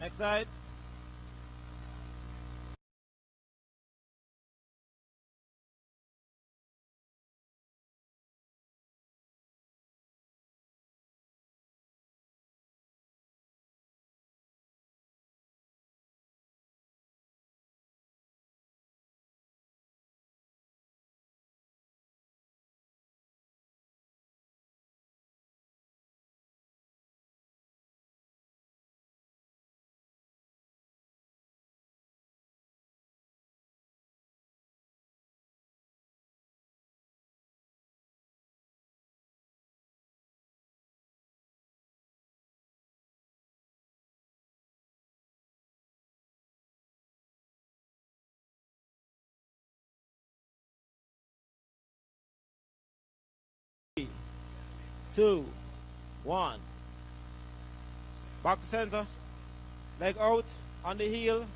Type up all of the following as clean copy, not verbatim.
Next side. Three, two, one. Back to center. Leg out on the heel.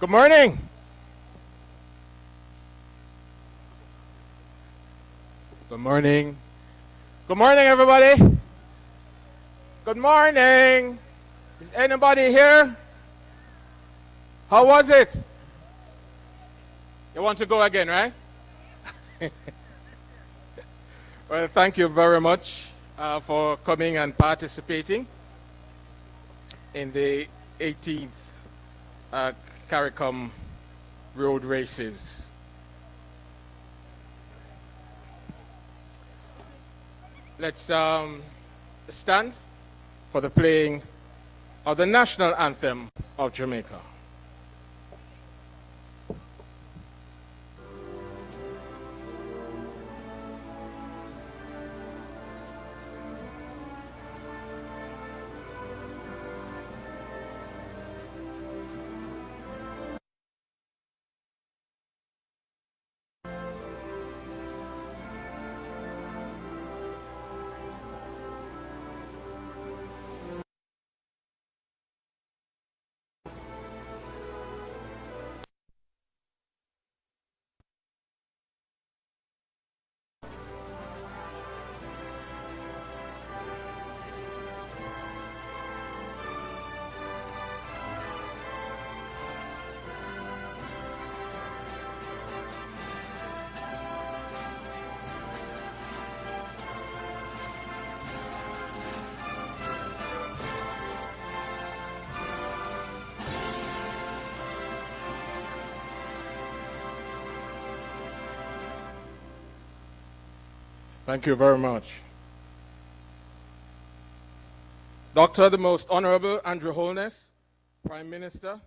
Good morning. Good morning. Good morning, everybody. Good morning. Is anybody here? How was it? You want to go again, right? Well, thank you very much for coming and participating in the 18th CARICOM road races. Let's stand for the playing of the national anthem of Jamaica. Thank you very much. Dr. the Most Honorable Andrew Holness, Prime Minister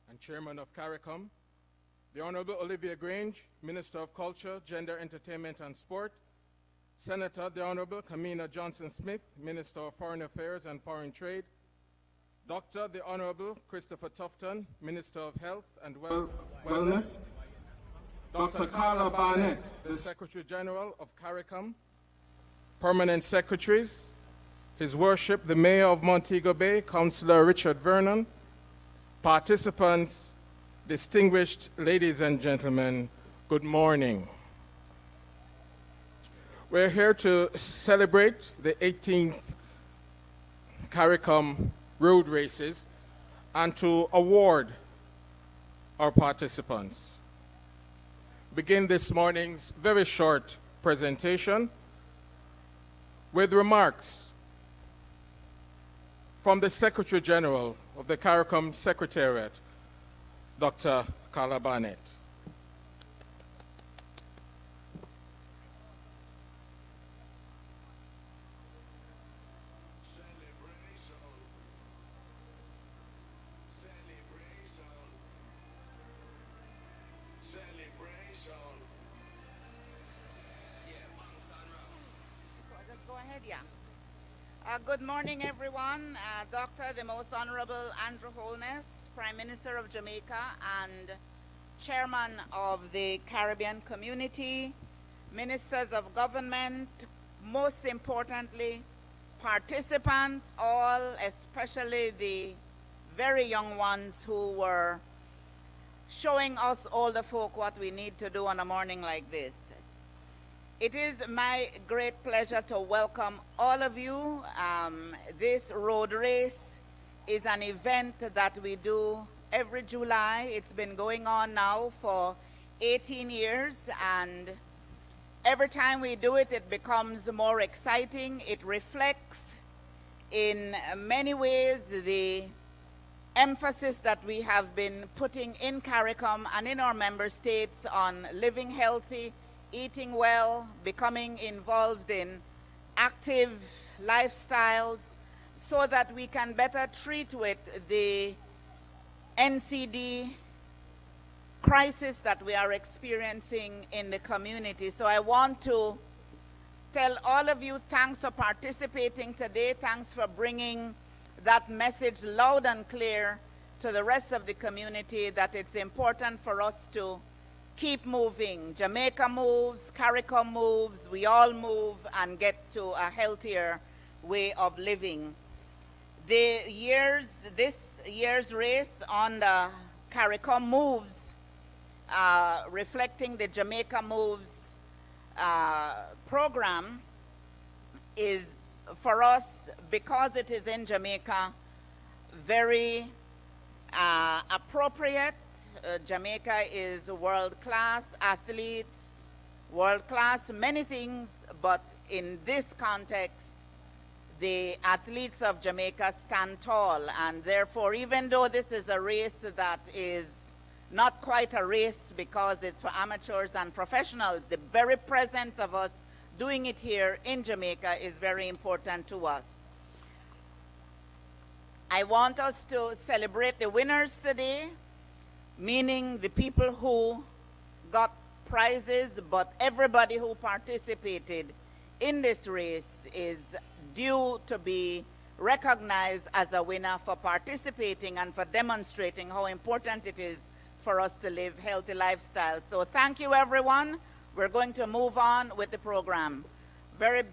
and Chairman of CARICOM, the Honorable Olivia Grange, Minister of Culture, Gender, Entertainment and Sport, Senator the Honorable Kamina Johnson-Smith, Minister of Foreign Affairs and Foreign Trade, Dr. the Honorable Christopher Tufton, Minister of Health and Wellness, Dr. Carla Barnett, the Secretary General of CARICOM, Permanent Secretaries, His Worship the Mayor of Montego Bay, Councillor Richard Vernon, participants, distinguished ladies and gentlemen, good morning. We're here to celebrate the 18th CARICOM road races and to award our participants. Begin this morning's very short presentation with remarks from the Secretary General of the CARICOM Secretariat, Dr. Carla Barnett. Good morning, everyone. Dr. the Most Honorable Andrew Holness, Prime Minister of Jamaica and Chairman of the Caribbean Community, Ministers of Government, most importantly, participants, all, especially the very young ones who were showing us older folk what we need to do on a morning like this. It is my great pleasure to welcome all of you. This road race is an event that we do every July. It's been going on now for 18 years, and every time we do it, it becomes more exciting. It reflects in many ways the emphasis that we have been putting in CARICOM and in our member states on living healthy, eating well, becoming involved in active lifestyles so that we can better treat with the NCD crisis that we are experiencing in the community. So I want to tell all of you thanks for participating today. Thanks for bringing that message loud and clear to the rest of the community that it's important for us to keep moving. Jamaica moves, CARICOM moves, we all move and get to a healthier way of living. this year's race on the CARICOM Moves, reflecting the Jamaica Moves program, is for us, because it is in Jamaica, very appropriate. Jamaica is world-class athletes, world-class many things, but in this context, the athletes of Jamaica stand tall, and therefore, even though this is a race that is not quite a race because it's for amateurs and professionals, the very presence of us doing it here in Jamaica is very important to us. I want us to celebrate the winners today, meaning the people who got prizes, but everybody who participated in this race is due to be recognized as a winner for participating and for demonstrating how important it is for us to live healthy lifestyles. So thank you, everyone. We're going to move on with the program. Very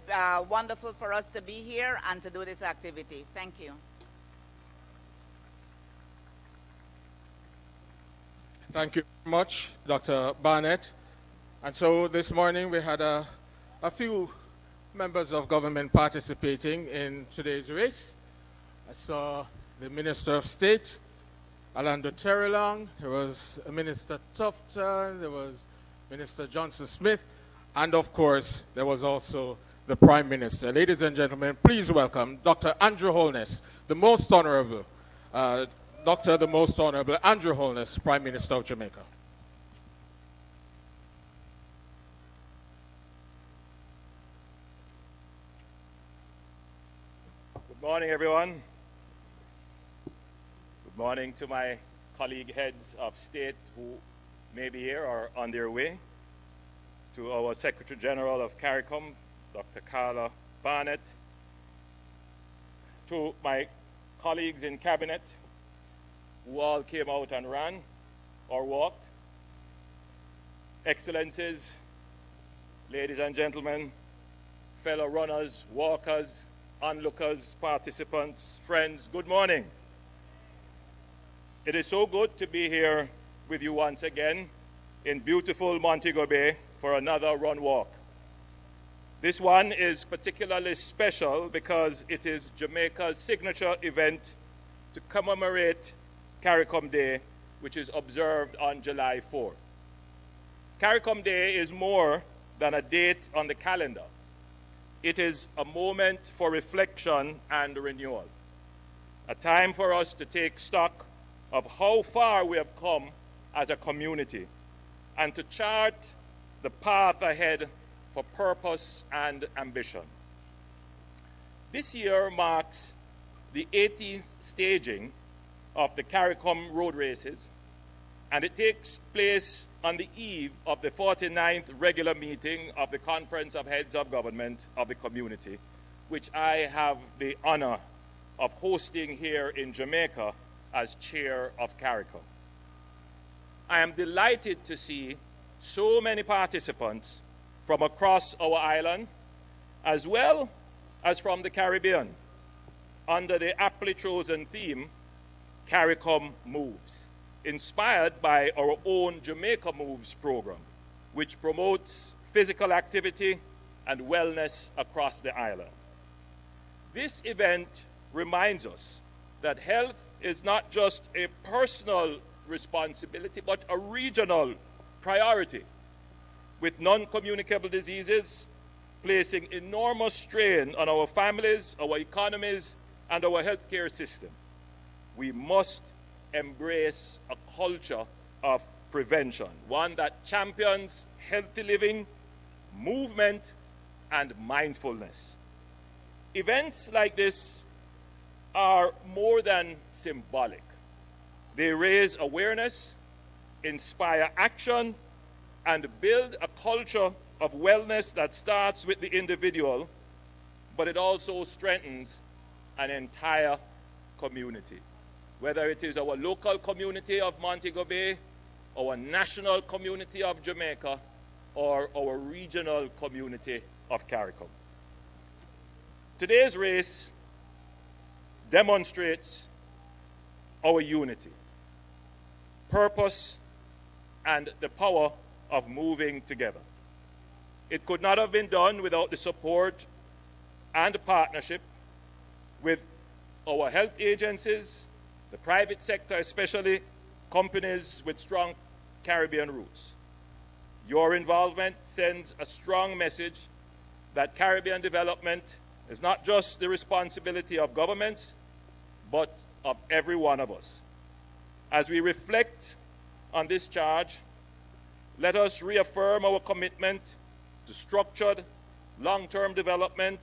wonderful for us to be here and to do this activity. Thank you. Thank you very much, Dr. Barnett. And so this morning we had a few members of government participating in today's race. I saw the Minister of State, Alando Terrelong, there was Minister Tufton, there was Minister Johnson Smith, and of course, there was also the Prime Minister. Ladies and gentlemen, please welcome Dr. Andrew Holness, the Most Honorable, the Most Honorable Andrew Holness, Prime Minister of Jamaica. Good morning, everyone. Good morning to my colleague heads of state who may be here or on their way, to our Secretary General of CARICOM, Dr. Carla Barnett, to my colleagues in Cabinet who all came out and ran or walked, Excellencies, ladies and gentlemen, fellow runners, walkers, onlookers, participants, friends, good morning. It is so good to be here with you once again in beautiful Montego Bay for another run walk. This one is particularly special because it is Jamaica's signature event to commemorate CARICOM Day, which is observed on July 4. CARICOM Day is more than a date on the calendar. It is a moment for reflection and renewal, a time for us to take stock of how far we have come as a community and to chart the path ahead for purpose and ambition. This year marks the 18th staging of the CARICOM road races, and it takes place on the eve of the 49th regular meeting of the Conference of Heads of Government of the Community, which I have the honor of hosting here in Jamaica as chair of CARICOM. I am delighted to see so many participants from across our island, as well as from the Caribbean, under the aptly chosen theme, CARICOM Moves, inspired by our own Jamaica Moves program, which promotes physical activity and wellness across the island. This event reminds us that health is not just a personal responsibility, but a regional priority, with non-communicable diseases placing enormous strain on our families, our economies, and our healthcare system. We must embrace a culture of prevention, one that champions healthy living, movement, and mindfulness. Events like this are more than symbolic. They raise awareness, inspire action, and build a culture of wellness that starts with the individual, but it also strengthens an entire community. Whether it is our local community of Montego Bay, our national community of Jamaica, or our regional community of CARICOM. Today's race demonstrates our unity, purpose, and the power of moving together. It could not have been done without the support and partnership with our health agencies, the private sector, especially companies with strong Caribbean roots. Your involvement sends a strong message that Caribbean development is not just the responsibility of governments, but of every one of us. As we reflect on this charge, let us reaffirm our commitment to structured, long-term development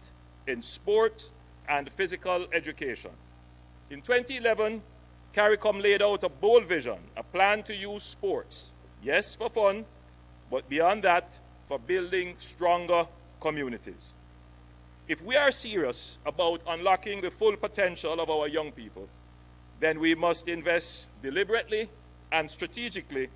in sport and physical education. In 2011, CARICOM laid out a bold vision, a plan to use sports, yes, for fun, but beyond that, for building stronger communities. If we are serious about unlocking the full potential of our young people, then we must invest deliberately and strategically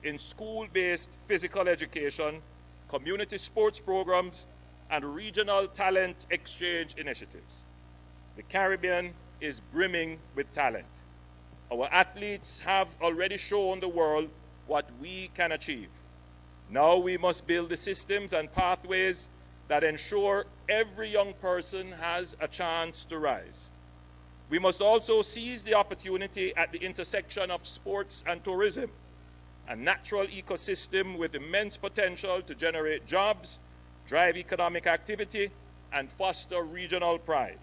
in school-based physical education, community sports programs, and regional talent exchange initiatives. The Caribbean is brimming with talent. Our athletes have already shown the world what we can achieve. Now we must build the systems and pathways that ensure every young person has a chance to rise. We must also seize the opportunity at the intersection of sports and tourism, a natural ecosystem with immense potential to generate jobs, drive economic activity, and foster regional pride.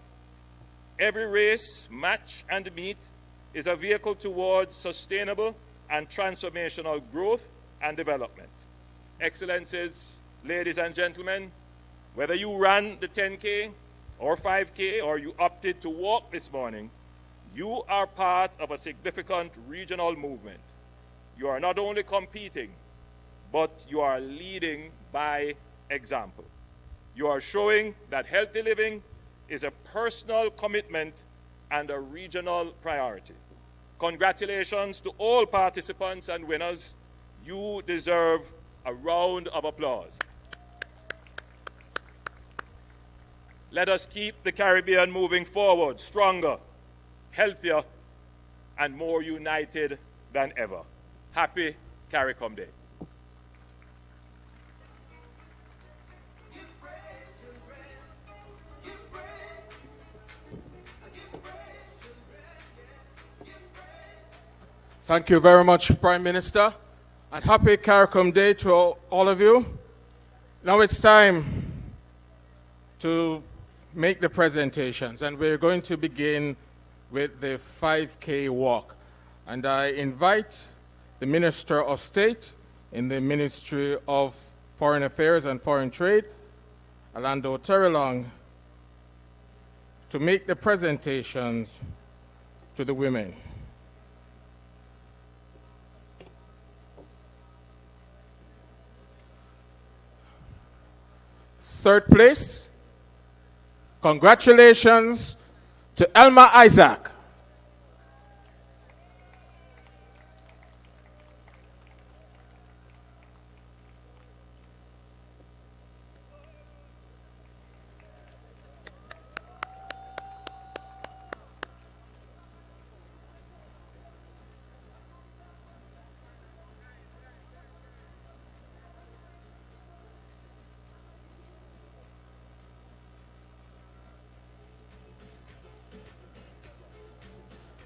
Every race, match, and meet is a vehicle towards sustainable and transformational growth and development. Excellencies, ladies and gentlemen, whether you ran the 10K or 5K or you opted to walk this morning, you are part of a significant regional movement. You are not only competing, but you are leading by example. You are showing that healthy living is a personal commitment and a regional priority. Congratulations to all participants and winners. You deserve a round of applause. Let us keep the Caribbean moving forward, stronger, healthier, and more united than ever. Happy CARICOM Day. Thank you very much, Prime Minister, and happy CARICOM Day to all of you. Now it's time to make the presentations, and we're going to begin with the 5K walk. And I invite the Minister of State in the Ministry of Foreign Affairs and Foreign Trade, Orlando Terrelong, to make the presentations to the women. Third place, congratulations to Elma Isaac.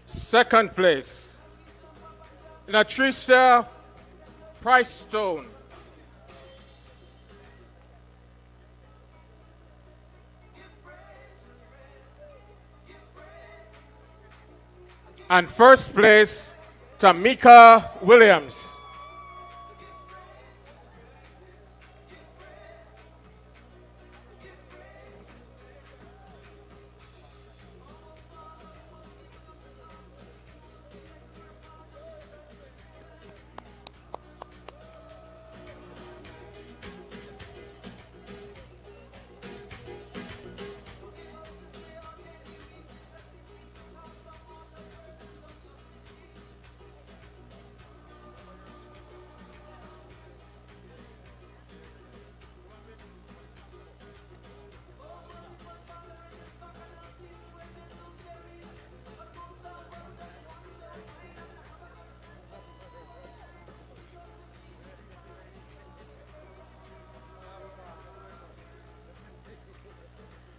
Second place, Latricia Price Stone. And first place, Tamika Williams.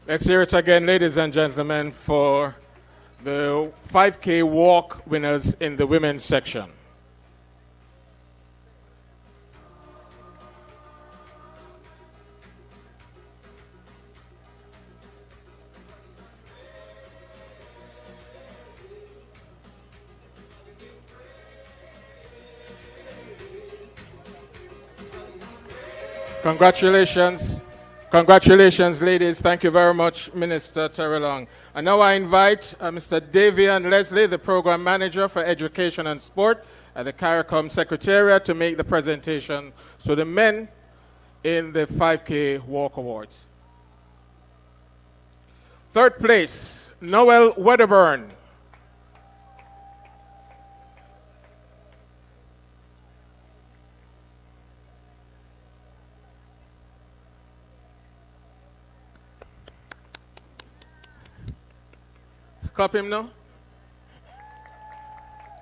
Let's hear it again, ladies and gentlemen, for the 5K walk winners in the women's section. Congratulations. Congratulations, ladies. Thank you very much, Minister Terrelong. And now I invite Mr. Davian Leslie, the Program Manager for Education and Sport at the CARICOM Secretariat, to make the presentation to the men in the 5K Walk Awards. Third place, Noel Wedderburn. Clap him now.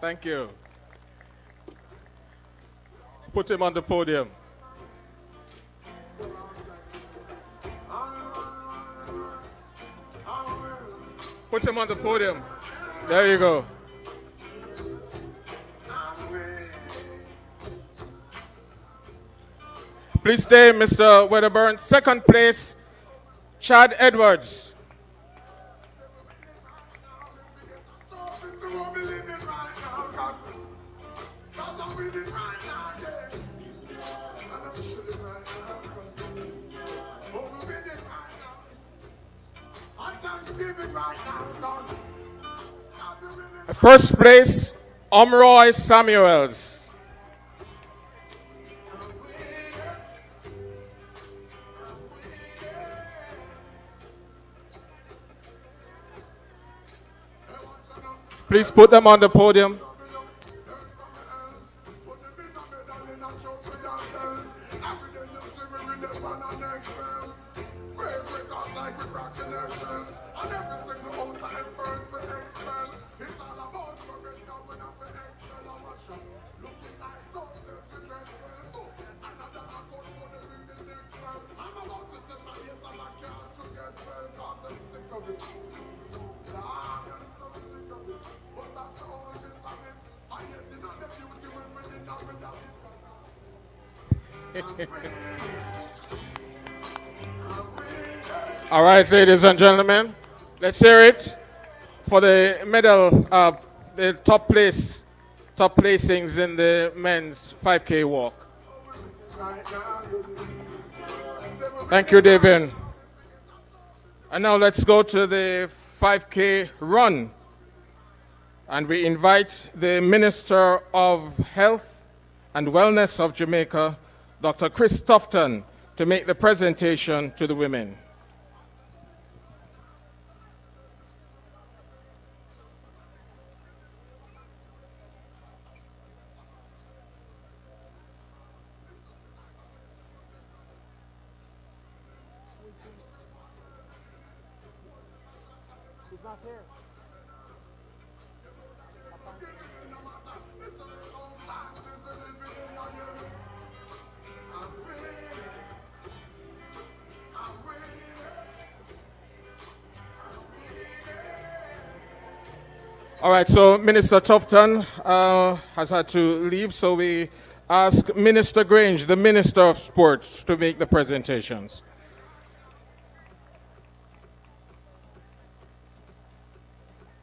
Thank you. Put him on the podium. Put him on the podium. There you go. Please stay, Mr. Wedderburn. Second place, Chad Edwards. First place, Omroy Samuels. Please put them on the podium. All right, ladies and gentlemen, let's hear it for the medal, the top placings in the men's 5K walk. Thank you, David. And now let's go to the 5K run. And we invite the Minister of Health and Wellness of Jamaica, Dr. Chris Tufton, to make the presentation to the women. All right, so Minister Tufton has had to leave, so we ask Minister Grange, the Minister of Sports, to make the presentations.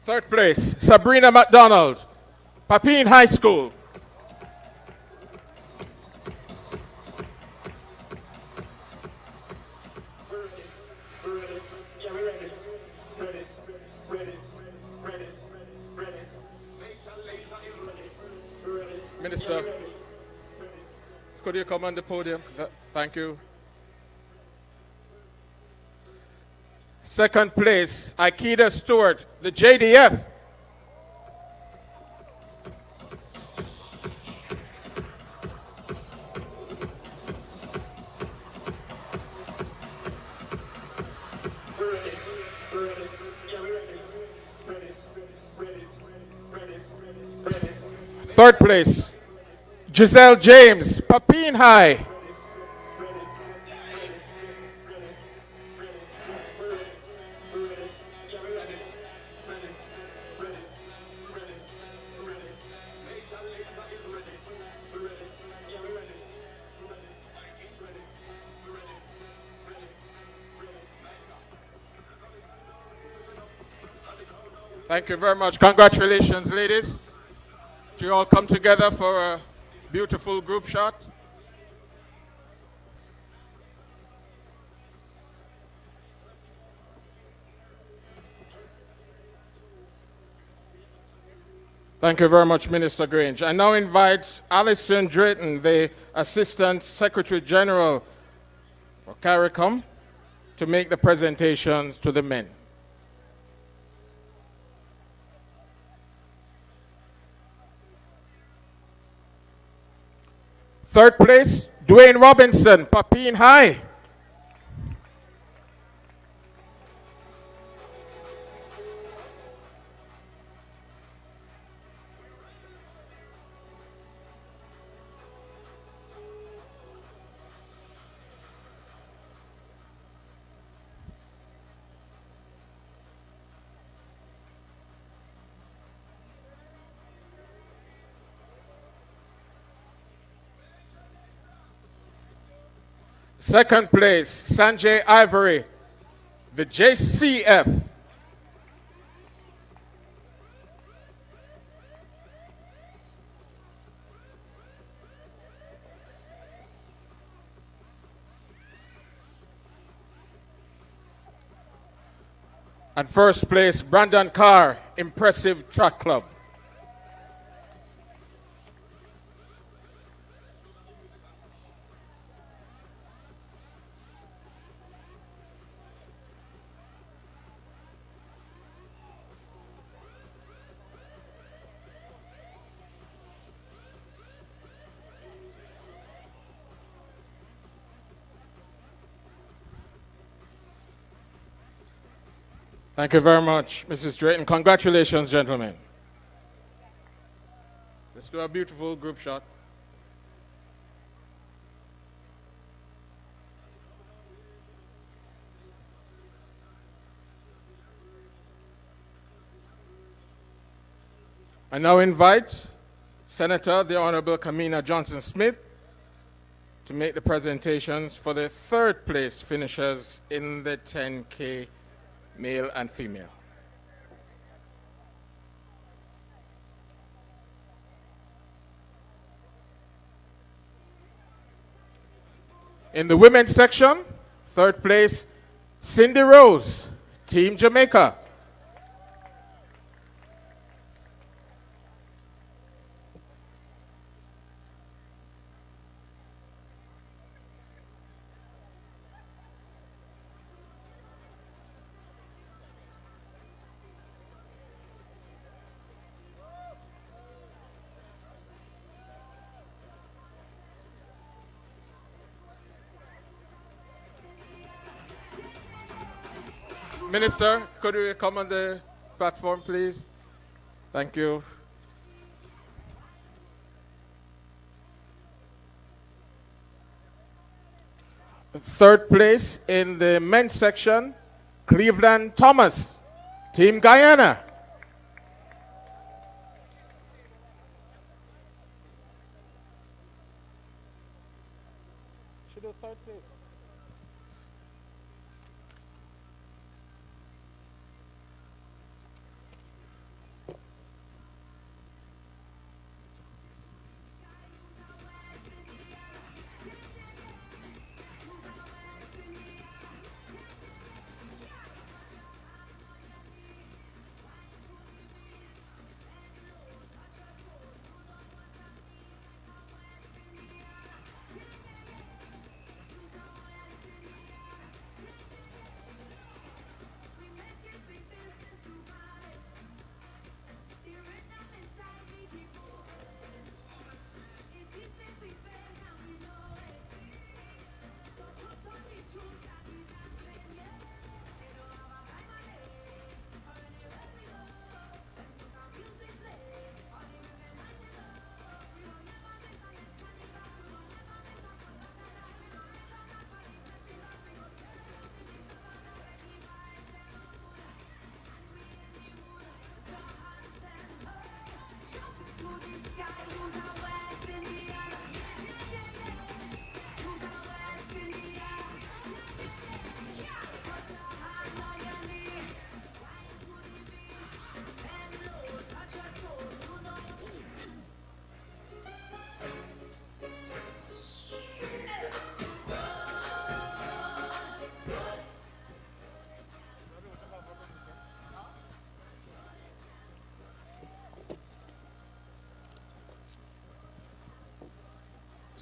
Third place, Sabrina McDonald, Papine High School. Minister, could you come on the podium? Thank you. Second place, Aikida Stewart, the JDF. Third place, Giselle James, Papine High. Thank you very much. Congratulations, ladies. You all come together for a beautiful group shot. Thank you very much, Minister Grange. I now invite Alison Drayton, the Assistant Secretary General for CARICOM, to make the presentations to the men. Third place, Dwayne Robinson, Papine High. Second place, Sanjay Ivory, the JCF. And first place, Brandon Carr, Impressive Track Club. Thank you very much, Mrs. Drayton. Congratulations, gentlemen. Let's do a beautiful group shot. I now invite Senator, the Honorable Kamina Johnson-Smith, to make the presentations for the third place finishers in the 10K male and female. In the women's section, third place, Cindy Rose, Team Jamaica. Minister, could you come on the platform, please? Thank you. Third place in the men's section, Cleveland Thomas, Team Guyana. Should do third place.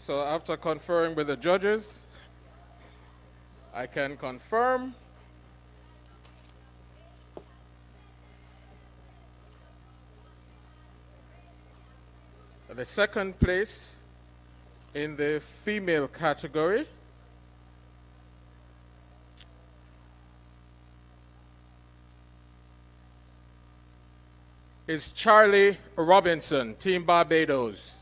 So after conferring with the judges, I can confirm that the second place in the female category is Charlie Robinson, Team Barbados.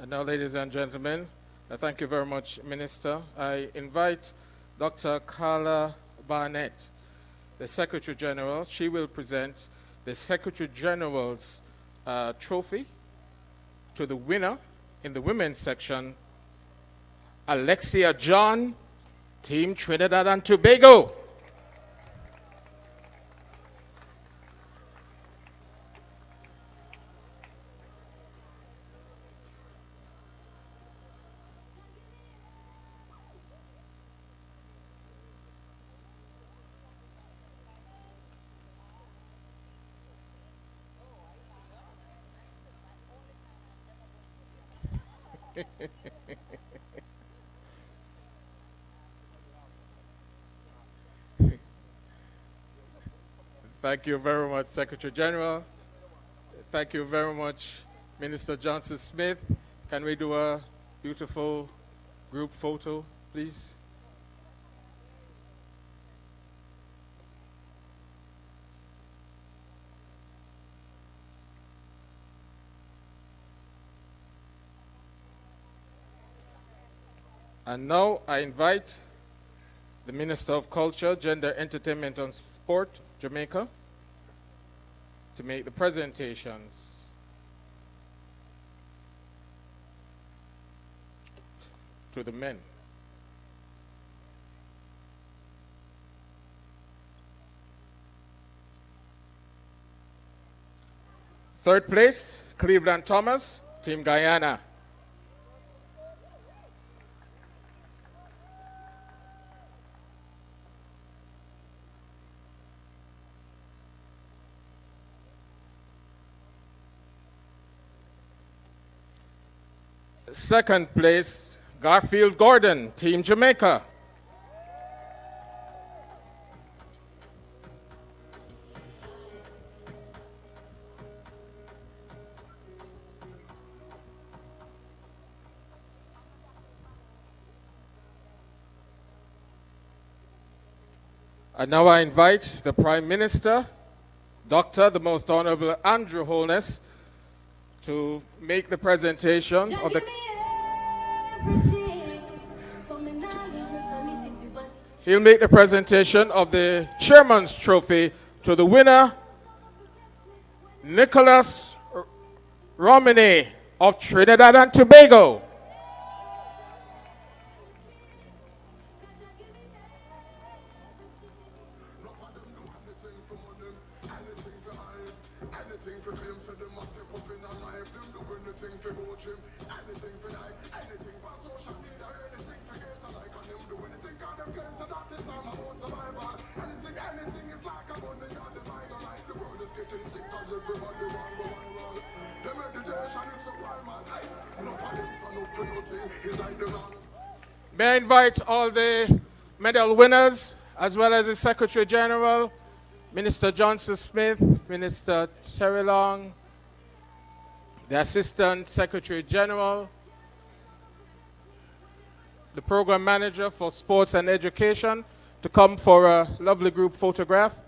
And now, ladies and gentlemen, thank you very much, Minister. I invite Dr. Carla Barnett, the Secretary General. She will present the Secretary General's trophy to the winner in the women's section, Alexia John, Team Trinidad and Tobago. Thank you very much, Secretary General. Thank you very much, Minister Johnson Smith. Can we do a beautiful group photo, please? And now I invite the Minister of Culture, Gender, Entertainment and Sport, Jamaica, to make the presentations. To the men. Third place, Cleveland Thomas, Team Guyana. Second place, Garfield Gordon, Team Jamaica. And now I invite the Prime Minister, Dr. the Most Honorable Andrew Holness, to make the presentation of the... He'll make the presentation of the Chairman's Trophy to the winner, Nicholas Romney of Trinidad and Tobago. May I invite all the medal winners, as well as the Secretary General, Minister Johnson Smith, Minister Terry Long, the Assistant Secretary General, the Program Manager for Sports and Education, to come for a lovely group photograph.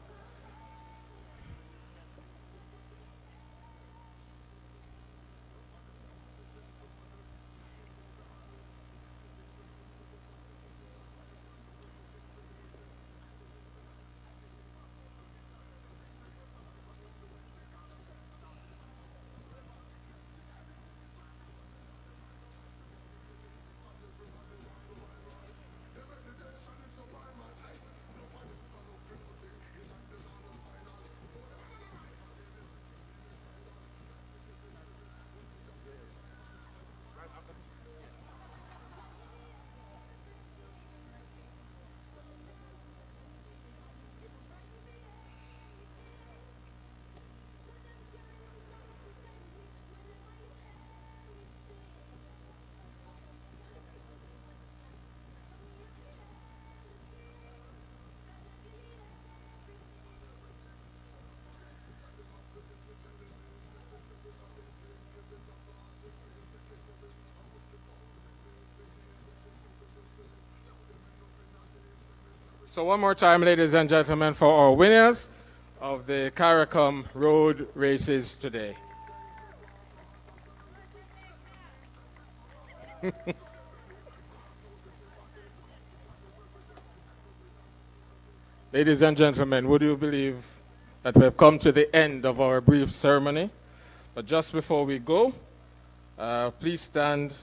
So one more time, ladies and gentlemen, for our winners of the CARICOM road races today. Ladies and gentlemen, would you believe that we have come to the end of our brief ceremony? But just before we go, please stand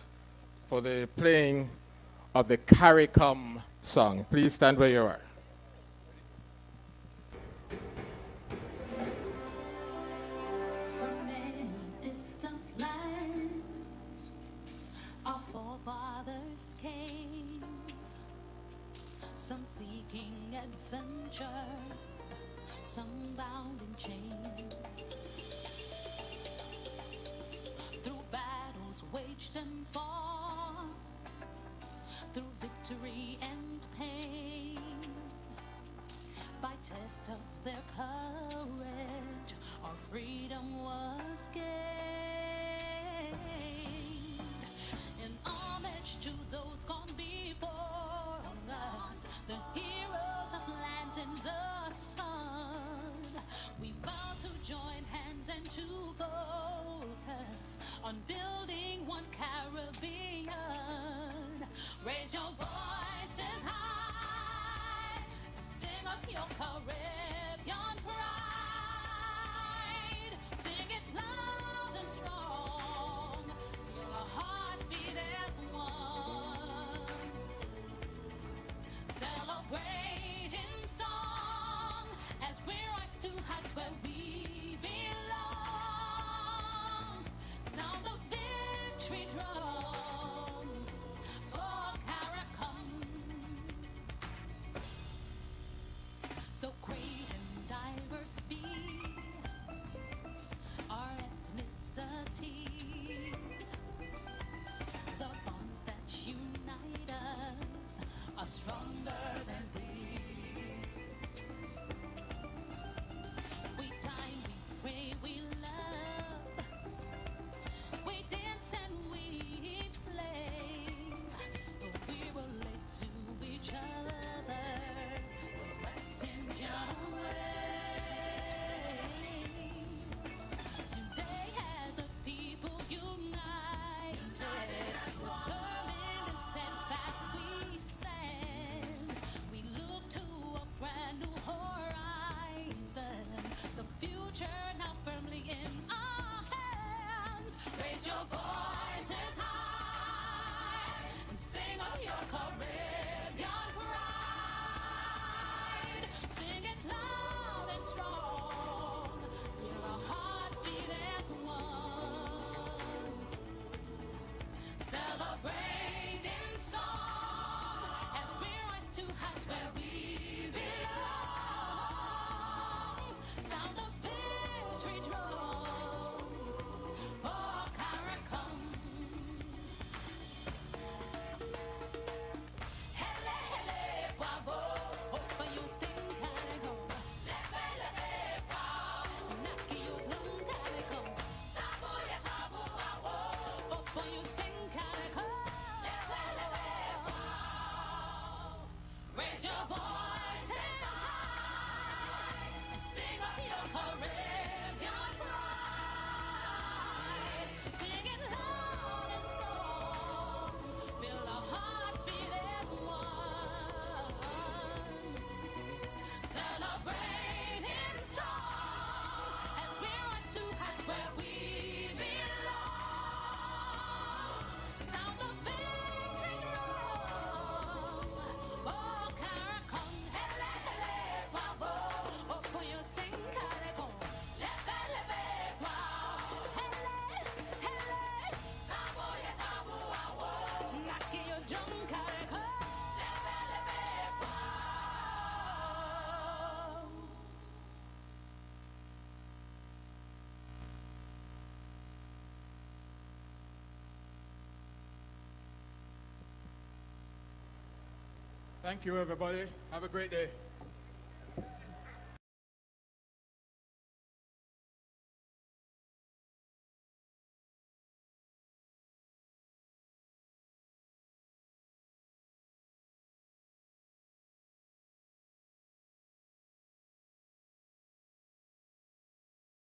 for the playing of the CARICOM song. Please stand where you are. From many distant lands, our forefathers came, some seeking adventure, some bound in chains. Through battles waged and fought, through victory and pain, by test of their courage, our freedom was gained. In homage to those gone before us, the heroes of lands in the sun, we vow to join hands and to focus on building one Caribbean. Raise your voices high and sing of your Caribbean pride. Sing it loud and strong, feel our hearts beat as one. Celebrate in song as we rise to heights where we belong. Sound the victory drum for CARICOM. Though great and diverse be our ethnicities, the bonds that unite us are stronger than these. We dine, we pray, we love, we dance and we play, we relate to each other, we rest in your way. Today as a people united, determined and steadfast we stand. We look to a brand new horizon, the future now firmly in our hands. Raise your voices high and sing of your Caribbean pride. Sing it loud and strong, feel our hearts beat as one. Celebrate in song as we rise to heights where we belong. Sound the victory drum for CARICOM. Hele, hele, bravo. Open your sing, CARICOM. Leve, leve, bravo. Knock your drum, CARICOM. Tabu, ya tabu, awo. Open your sing, CARICOM. Leve, leve, bravo. Raise your voices high and sing of your Caribbean pride. Sing it loud and strong, feel our hearts beat as one. Celebrate in song as we rise to heights where we belong. Sound the victory drum for CARICOM. Hele, hele, bravo. Open your sting, CARICOM. Leve, leve, bravo. Hele, hele, tabu, ya tabu, awo. Knock your drum, CARICOM. Leve, leve, bravo. Thank you, everybody. Have a great day.